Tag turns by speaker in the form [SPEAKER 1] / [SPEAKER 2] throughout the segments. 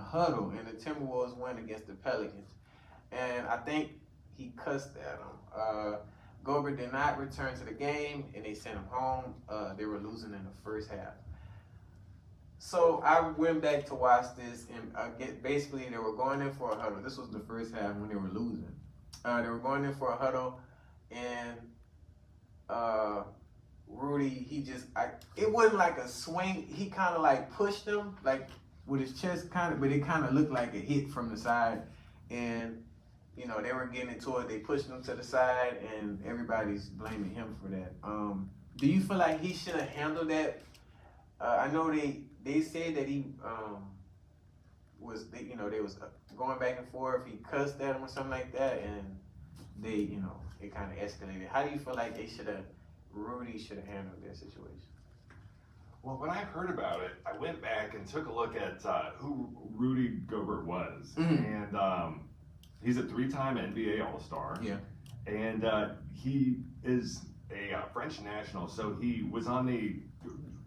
[SPEAKER 1] huddle, and the Timberwolves win against the Pelicans. And I think he cussed at him. Gobert did not return to the game, and they sent him home. They were losing in the first half. So I went back to watch this, and basically they were going in for a huddle. This was the first half when they were losing. They were going in for a huddle, and Rudy, it wasn't like a swing. He kind of like pushed him, like with his chest but it kind of looked like a hit from the side. And, they were getting into it. They pushed him to the side, and everybody's blaming him for that. Do you feel like he should have handled that? I know they said that he they was going back and forth. He cussed at him or something like that, and it kind of escalated. How do you feel like Rudy should have handled that situation?
[SPEAKER 2] Well, when I heard about it, I went back and took a look at who Rudy Gobert was, and he's a 3-time NBA All-Star.
[SPEAKER 1] Yeah,
[SPEAKER 2] and he is a French national. So he was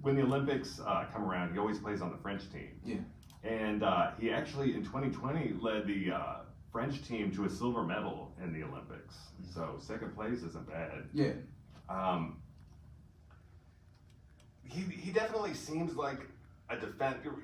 [SPEAKER 2] when the Olympics come around, he always plays on the French team.
[SPEAKER 1] Yeah,
[SPEAKER 2] and he actually in 2020 led the French team to a silver medal in the Olympics. So second place isn't bad.
[SPEAKER 1] Yeah.
[SPEAKER 2] He definitely seems like a defender.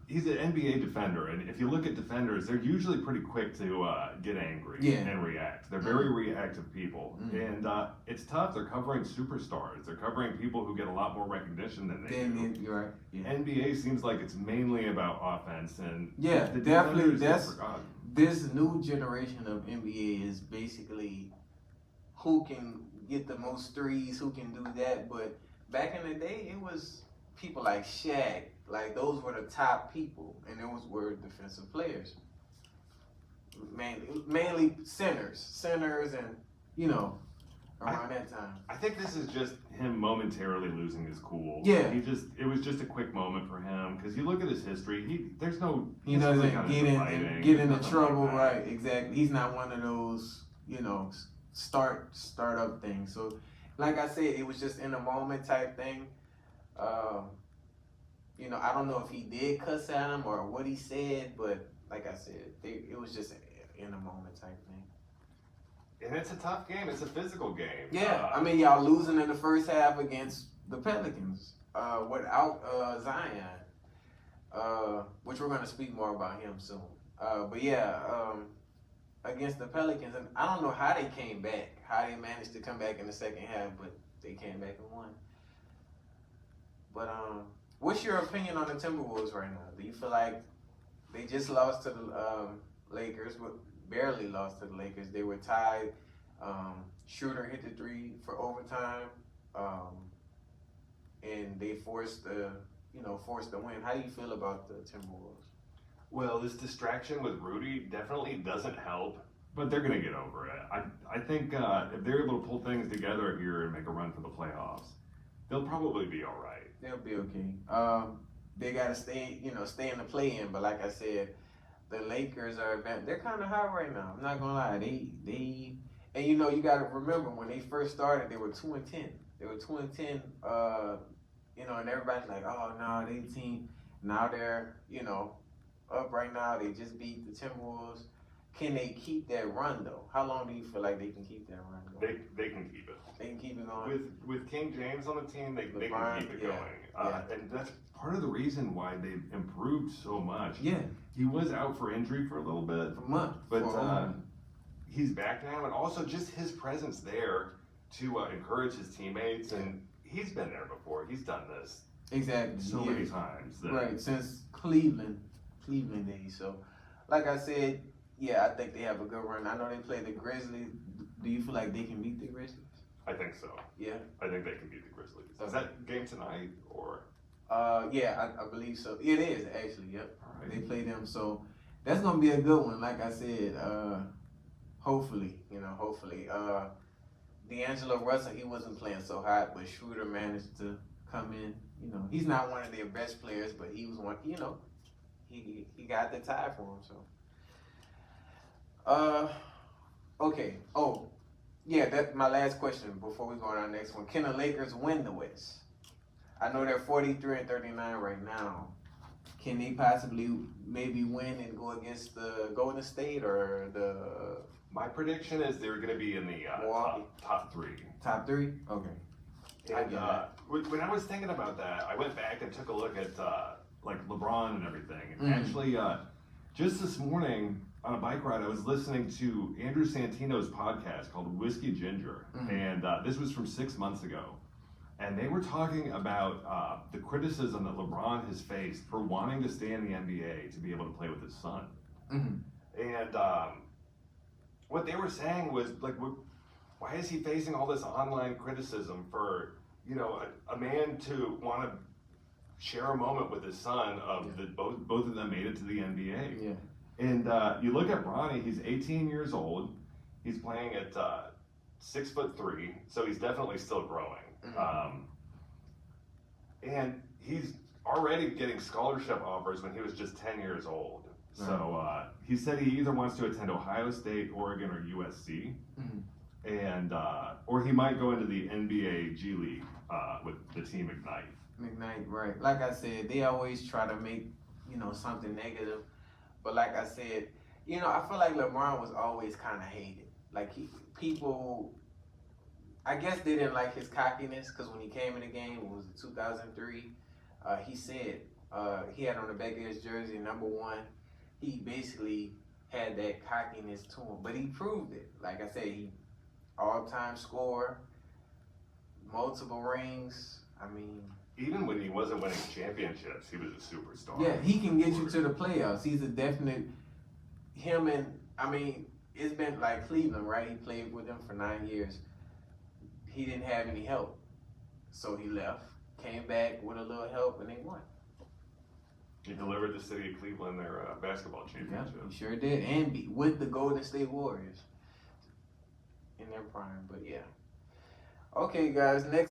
[SPEAKER 2] He's an NBA defender, and if you look at defenders, they're usually pretty quick to get angry and react. They're very reactive people, and it's tough. They're covering superstars. They're covering people who get a lot more recognition than they do.
[SPEAKER 1] You're right. Yeah.
[SPEAKER 2] NBA seems like it's mainly about offense, and the
[SPEAKER 1] definitely.
[SPEAKER 2] That's
[SPEAKER 1] This new generation of NBA is basically who can get the most threes, who can do that. But back in the day, it was people like Shaq. Like, those were the top people, and those were defensive players. Mainly centers, and around that time.
[SPEAKER 2] I think this is just him momentarily losing his cool.
[SPEAKER 1] Yeah,
[SPEAKER 2] it was just a quick moment for him, because you look at his history. He doesn't
[SPEAKER 1] get into trouble, right? Exactly. He's not one of those start up things. So, like I said, it was just in a moment type thing. I don't know if he did cuss at him or what he said, but like I said, it was just in a moment type thing.
[SPEAKER 2] And it's a tough game. It's a physical game.
[SPEAKER 1] Yeah, y'all losing in the first half against the Pelicans without Zion, which we're going to speak more about him soon. But yeah, against the Pelicans, and I don't know how they came back, how they managed to come back in the second half, but they came back and won. But what's your opinion on the Timberwolves right now? Do you feel like they just lost to the Lakers, but barely lost to the Lakers? They were tied. Schroeder hit the 3 for overtime, and they forced the win. How do you feel about the Timberwolves?
[SPEAKER 2] Well, this distraction with Rudy definitely doesn't help, but they're going to get over it. I think if they're able to pull things together here and make a run for the playoffs, they'll probably be all right.
[SPEAKER 1] They'll be okay. They got to stay in the play-in. But like I said, the Lakers they're kind of hot right now. I'm not gonna lie. And you got to remember when they first started, they were 2-10. They were 2-10. And everybody's like, oh no, they team. Now they're up right now. They just beat the Timberwolves. Can they keep that run though? How long do you feel like they can keep that run going?
[SPEAKER 2] They can keep it.
[SPEAKER 1] They can keep it going.
[SPEAKER 2] With King James on the team, they can keep it going. And that's part of the reason why they've improved so much.
[SPEAKER 1] Yeah.
[SPEAKER 2] He was out for injury for a little bit.
[SPEAKER 1] For a month.
[SPEAKER 2] But he's back now, and also just his presence there to encourage his teammates. And he's been there before. He's done this
[SPEAKER 1] exactly
[SPEAKER 2] so many times.
[SPEAKER 1] Right, since Cleveland days. So, like I said, yeah, I think they have a good run. I know they play the Grizzlies. Do you feel like they can beat the Grizzlies?
[SPEAKER 2] I think so.
[SPEAKER 1] Yeah?
[SPEAKER 2] I think they can beat the Grizzlies. Is that game tonight, or?
[SPEAKER 1] Yeah, I believe so. It is, actually, yep.
[SPEAKER 2] All right.
[SPEAKER 1] They play them, so that's going to be a good one. Like I said, hopefully. D'Angelo Russell, he wasn't playing so hot, but Schroeder managed to come in. He's not one of their best players, but he was one, he got the tie for him, so. Okay. Oh, yeah, that's my last question before we go on our next one. Can the Lakers win the West? I know they're 43-39 right now. can they possibly maybe win and go against the Golden State or the
[SPEAKER 2] My prediction is they're going to be in the top three.
[SPEAKER 1] Top three? Okay.
[SPEAKER 2] And when I was thinking about that, I went back and took a look at like LeBron and everything. And actually, just this morning on a bike ride, I was listening to Andrew Santino's podcast called Whiskey Ginger, and this was from 6 months ago. And they were talking about the criticism that LeBron has faced for wanting to stay in the NBA to be able to play with his son. And what they were saying was like, why is he facing all this online criticism for, you know, a man to want to share a moment with his son of that both of them made it to the NBA.
[SPEAKER 1] Yeah.
[SPEAKER 2] And you look at Bronny, he's 18 years old. He's playing at 6'3", so he's definitely still growing. And he's already getting scholarship offers when he was just 10 years old. So he said he either wants to attend Ohio State, Oregon, or USC, and or he might go into the NBA G League with the team Ignite.
[SPEAKER 1] Ignite, right? Like I said, they always try to make something negative, but like I said, I feel like LeBron was always kind of hated. Like people, I guess they didn't like his cockiness because when he came in the game, it was 2003. He said he had on the back of his jersey #1. He basically had that cockiness to him, but he proved it. Like I said, he all-time scorer, multiple rings. I mean,
[SPEAKER 2] even when he wasn't winning championships, he was a superstar.
[SPEAKER 1] Yeah, he can get you to the playoffs. He's a definite. Him and it's been like Cleveland, right? He played with them for 9 years. He didn't have any help, so he left. Came back with a little help, and they won.
[SPEAKER 2] He delivered the city of Cleveland their basketball championship.
[SPEAKER 1] Yeah, he sure did, and with the Golden State Warriors in their prime. But yeah. Okay, guys. Next.